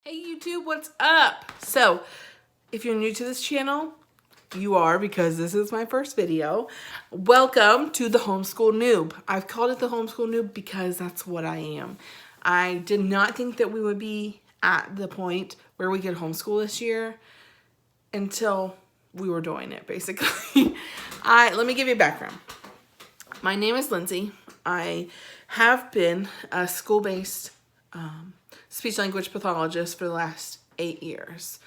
Hey YouTube, what's up? So, if you're new to this channel, you are because this is my first video. Welcome to the Homeschool Noob. I've called it the Homeschool Noob because that's what I am. I did not think that we would be at the point where we could homeschool this year until we were doing it, basically. Let me give you a background. My name is Lindsay. I have been a school-based speech-language pathologist for the last 8 years.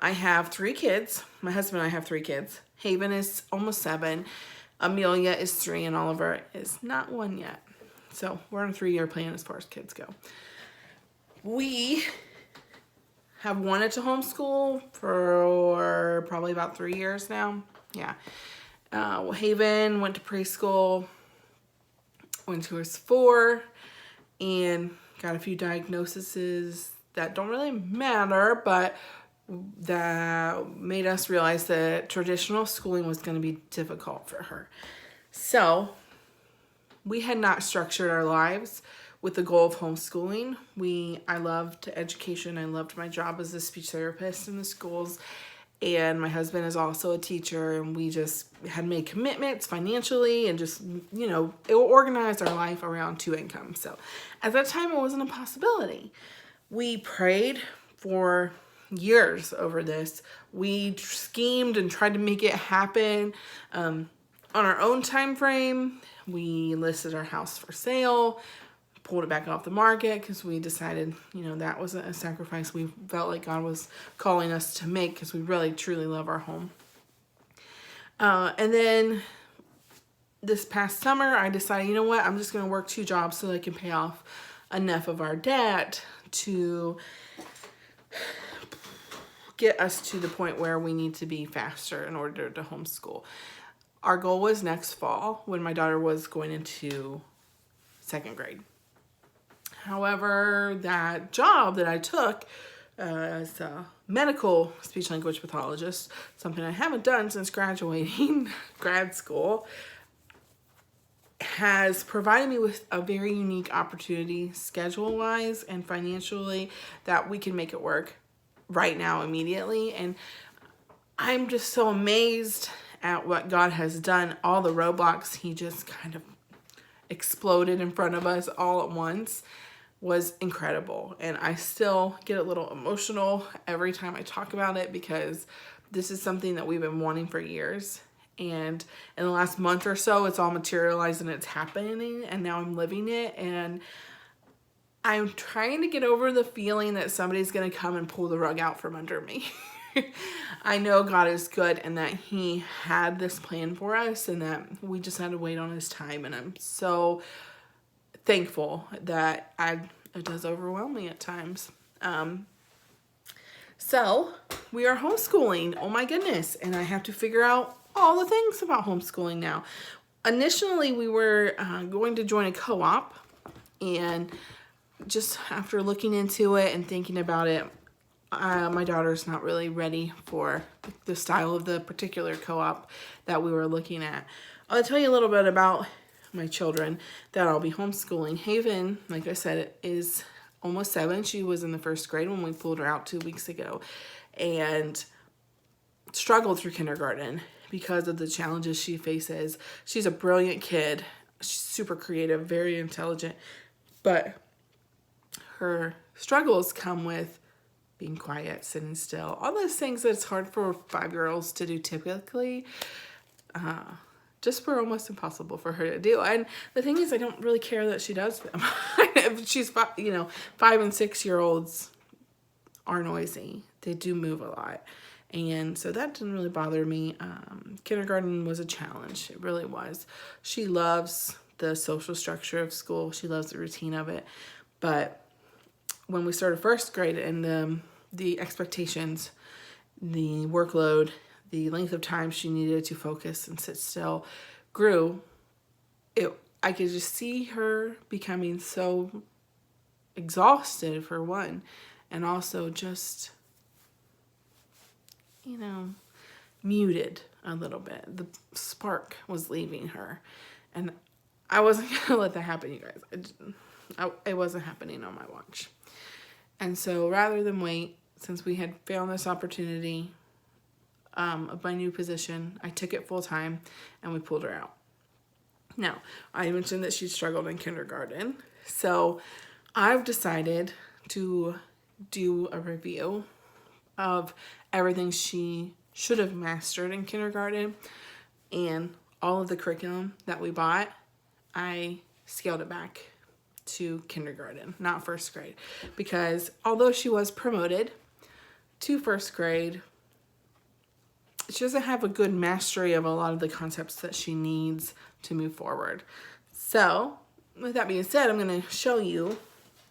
I have 3 kids. My husband and I have 3 kids. Haven is almost 7. Amelia is 3, and Oliver is not 1 yet. So we're on a 3-year plan as far as kids go. We have wanted to homeschool for probably about 3 years now. Yeah. Haven went to preschool when she was 4 and got a few diagnoses that don't really matter, but that made us realize that traditional schooling was going to be difficult for her. So we had not structured our lives with the goal of homeschooling. I loved education. I loved my job as a speech therapist in the schools. And my husband is also a teacher, and we just had made commitments financially and just, it organized our life around 2 incomes. So at that time, it wasn't a possibility. We prayed for years over this. We schemed and tried to make it happen on our own time frame. We listed our house for sale, pulled it back off the market because we decided, that wasn't a sacrifice we felt like God was calling us to make because we really, truly love our home. And then this past summer, I decided, you know what, I'm just going to work 2 jobs so that I can pay off enough of our debt to get us to the point where we need to be faster in order to homeschool. Our goal was next fall when my daughter was going into 2nd grade. However, that job that I took as a medical speech-language pathologist, something I haven't done since graduating grad school, has provided me with a very unique opportunity schedule-wise and financially that we can make it work right now immediately. And I'm just so amazed at what God has done. All the roadblocks He just kind of exploded in front of us all at once was incredible. And I still get a little emotional every time I talk about it because this is something that we've been wanting for years. And in the last month or so, it's all materialized and it's happening, and now I'm living it. And I'm trying to get over the feeling that somebody's going to come and pull the rug out from under me. I know God is good and that He had this plan for us and that we just had to wait on His time. And I'm so thankful that it does overwhelm me at times. So we are homeschooling. Oh my goodness. And I have to figure out all the things about homeschooling now. Initially, we were going to join a co-op, and just after looking into it and thinking about it, my daughter's not really ready for the style of the particular co-op that we were looking at. I'll tell you a little bit about my children that I'll be homeschooling. Haven, like I said, is almost 7. She was in the 1st grade when we pulled her out 2 weeks ago and struggled through kindergarten because of the challenges she faces. She's a brilliant kid. She's super creative, very intelligent, but her struggles come with being quiet, sitting still, all those things that it's hard for 5-year-olds to do typically. Just were almost impossible for her to do. And the thing is, I don't really care that she does them. She's 5 and 6-year-olds are noisy. They do move a lot. And so that didn't really bother me. Kindergarten was a challenge. It really was. She loves the social structure of school. She loves the routine of it. But when we started 1st grade and the expectations, the workload, the length of time she needed to focus and sit still grew, I could just see her becoming so exhausted, for one, and also just, muted a little bit. The spark was leaving her. And I wasn't going to let that happen, you guys. It wasn't happening on my watch. And so rather than wait, since we had found this opportunity of my new position, I took it full time and we pulled her out. Now, I mentioned that she struggled in kindergarten. So I've decided to do a review of everything she should have mastered in kindergarten, and all of the curriculum that we bought, I scaled it back to kindergarten, not first grade, because although she was promoted to first grade, she doesn't have a good mastery of a lot of the concepts that she needs to move forward. So with that being said, I'm going to show you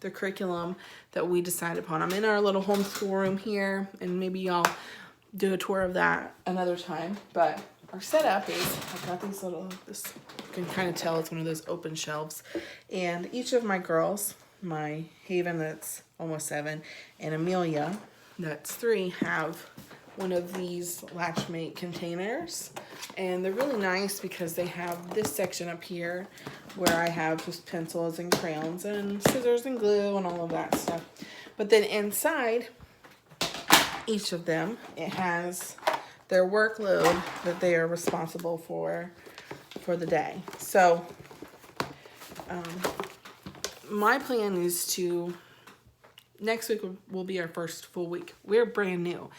the curriculum that we decided upon. I'm in our little homeschool room here, and maybe I'll do a tour of that another time. But our setup is, I've got these little, this, you can kind of tell it's one of those open shelves. And each of my girls, my Haven that's almost 7, and Amelia that's 3, have one of these Latchmate containers, and they're really nice because they have this section up here where I have just pencils and crayons and scissors and glue and all of that stuff. But then inside each of them, it has their workload that they are responsible for the day. So my plan is to, next week will be our first full week. We're brand new.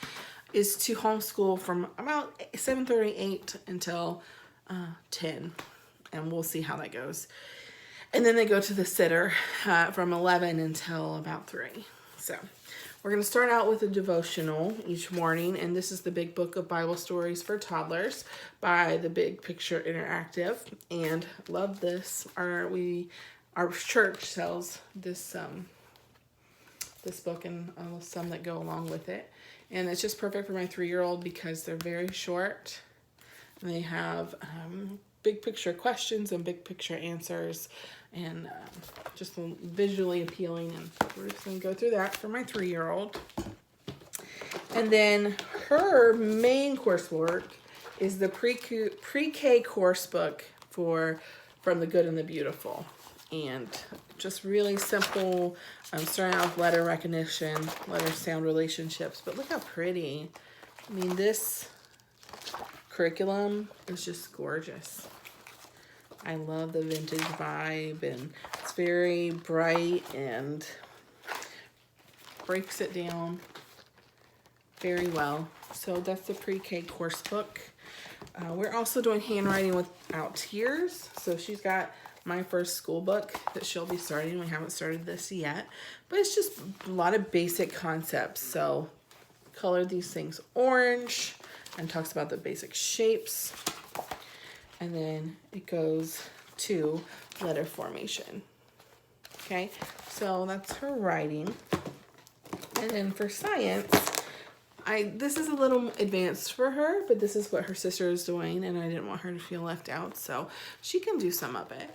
Is to homeschool from about 7:38 until 10, and we'll see how that goes. And then they go to the sitter from 11 until about 3. So we're going to start out with a devotional each morning, and this is the Big Book of Bible Stories for Toddlers by the Big Picture Interactive, and love this. Our church sells this this book and some that go along with it. And it's just perfect for my 3-year-old because they're very short. And they have big picture questions and big picture answers, and just visually appealing. And we're just going to go through that for my 3-year-old. And then her main coursework is the pre-K course book from the Good and the Beautiful. And just really simple, starting out with letter recognition, letter sound relationships. But look how pretty. I mean, this curriculum is just gorgeous. I love the vintage vibe, and it's very bright and breaks it down very well. So that's the pre-K course book. We're also doing handwriting without tears. So she's got my first school book that she'll be starting. We haven't started this yet, but it's just a lot of basic concepts. So color these things orange, and talks about the basic shapes. And then it goes to letter formation. Okay, so that's her writing. And then for science, this is a little advanced for her, but this is what her sister is doing, and I didn't want her to feel left out, so she can do some of it.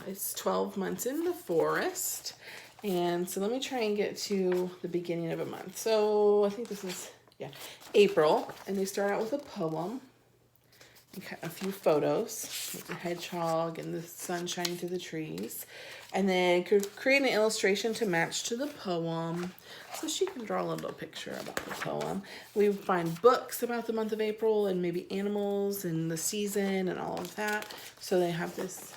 It's 12 months in the forest, and so let me try and get to the beginning of a month. So I think this is, April, and they start out with a poem, and a few photos with the hedgehog and the sun shining through the trees, and then create an illustration to match to the poem. So she can draw a little picture about the poem. We find books about the month of April and maybe animals and the season and all of that. So they have this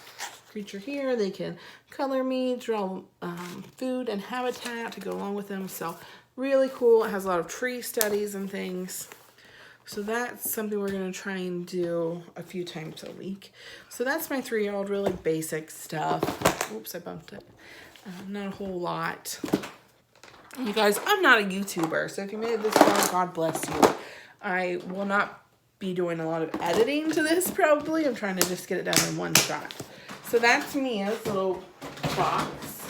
creature here. They can color me, draw food and habitat to go along with them. So really cool. It has a lot of tree studies and things. So that's something we're going to try and do a few times a week. So that's my 3-year-old, really basic stuff. Oops, I bumped it. Not a whole lot. You guys, I'm not a YouTuber, so if you made it this far, God bless you. I will not be doing a lot of editing to this, probably. I'm trying to just get it done in one shot. So that's Mia's little box.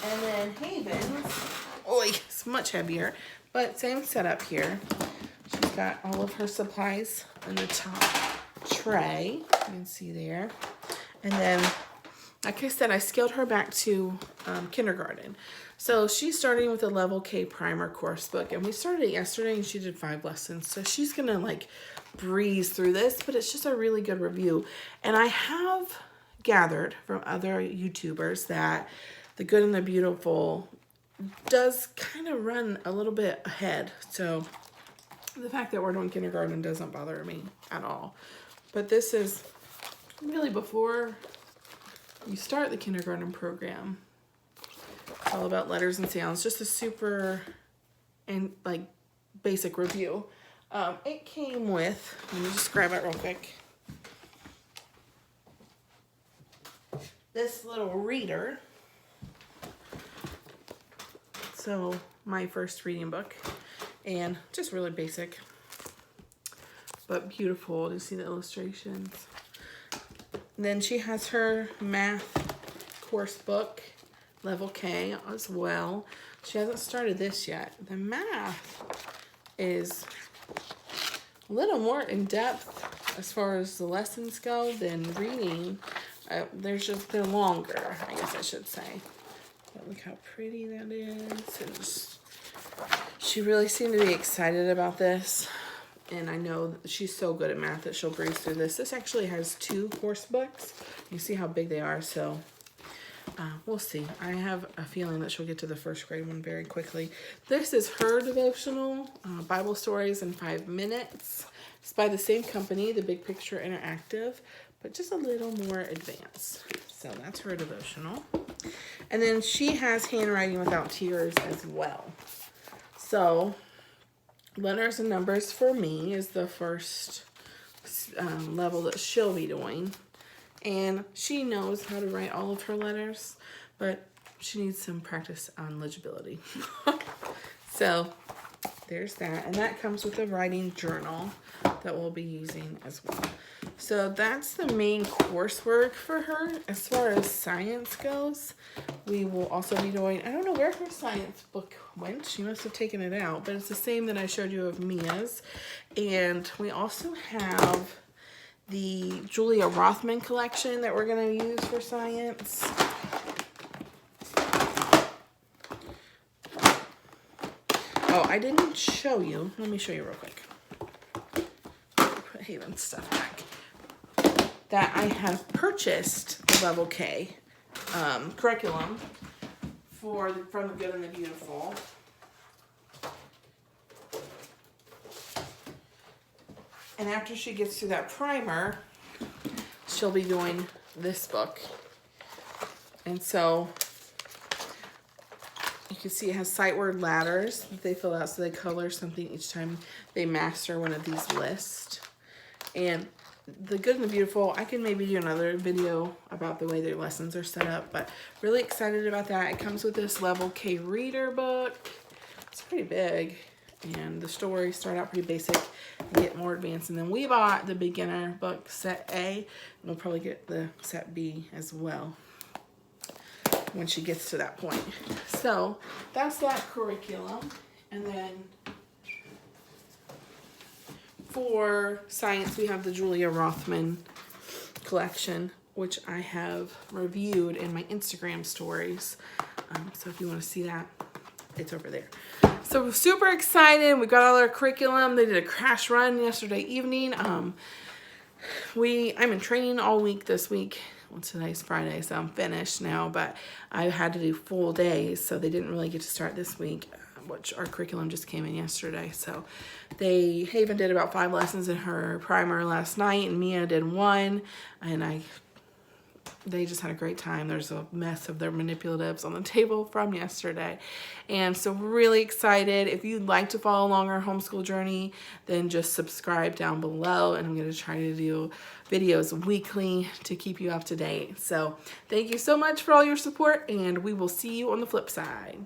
And then Haven's, it's much heavier, but same setup here. She's got all of her supplies in the top tray. You can see there. And then, like I said, I scaled her back to kindergarten. So she's starting with a level K primer course book, and we started it yesterday and she did 5 lessons. So she's gonna like breeze through this, but it's just a really good review. And I have gathered from other YouTubers that the Good and the Beautiful does kind of run a little bit ahead. So the fact that we're doing kindergarten doesn't bother me at all. But this is really before you start the kindergarten program. It's all about letters and sounds. Just a super and like basic review. It came with, let me just grab it real quick, this little reader. So my first reading book, and just really basic but beautiful to see the illustrations. And then she has her math course book, level K as well. She hasn't started this yet. The math is a little more in depth as far as the lessons go than reading. They're longer, I guess I should say. But look how pretty that is. And she really seemed to be excited about this. And I know that she's so good at math that she'll breeze through this. This actually has 2 course books. You see how big they are, so we'll see. I have a feeling that she'll get to the first grade one very quickly. This is her devotional, Bible Stories in 5 Minutes. It's by the same company, the Big Picture Interactive, but just a little more advanced. So that's her devotional. And then she has Handwriting Without Tears as well. So Letters and Numbers for Me is the first level that she'll be doing. And she knows how to write all of her letters, but she needs some practice on legibility. So there's that. And that comes with a writing journal that we'll be using as well. So that's the main coursework for her. As far as science goes, we will also be doing, I don't know where her science book went. She must have taken it out, but it's the same that I showed you of Mia's. And we also have the Julia Rothman collection that we're going to use for science. Oh, I didn't show you. Let me show you real quick. Put Haven's stuff back. That I have purchased the Level K curriculum from the Good and the Beautiful. And after she gets through that primer, she'll be doing this book. And so you can see it has sight word ladders that they fill out, so they color something each time they master one of these lists. And the Good and the Beautiful, I can maybe do another video about the way their lessons are set up, but really excited about that. It comes with this Level K reader book. It's pretty big, and the stories start out pretty basic and get more advanced. And then we bought the beginner book, set A, and we'll probably get the set B as well when she gets to that point. So that's that curriculum. And then for science, we have the Julia Rothman collection, which I have reviewed in my Instagram stories. So if you want to see that, it's over there. So we're super excited. We got all our curriculum. They did a crash run yesterday evening. I'm in training all week this week. Well, today's Friday, so I'm finished now, but I had to do full days, so they didn't really get to start this week, which our curriculum just came in yesterday. So Haven did about 5 lessons in her primer last night, and Mia did 1, and they just had a great time. There's a mess of their manipulatives on the table from yesterday. And so we're really excited. If you'd like to follow along our homeschool journey, then just subscribe down below. And I'm going to try to do videos weekly to keep you up to date. So thank you so much for all your support, and we will see you on the flip side.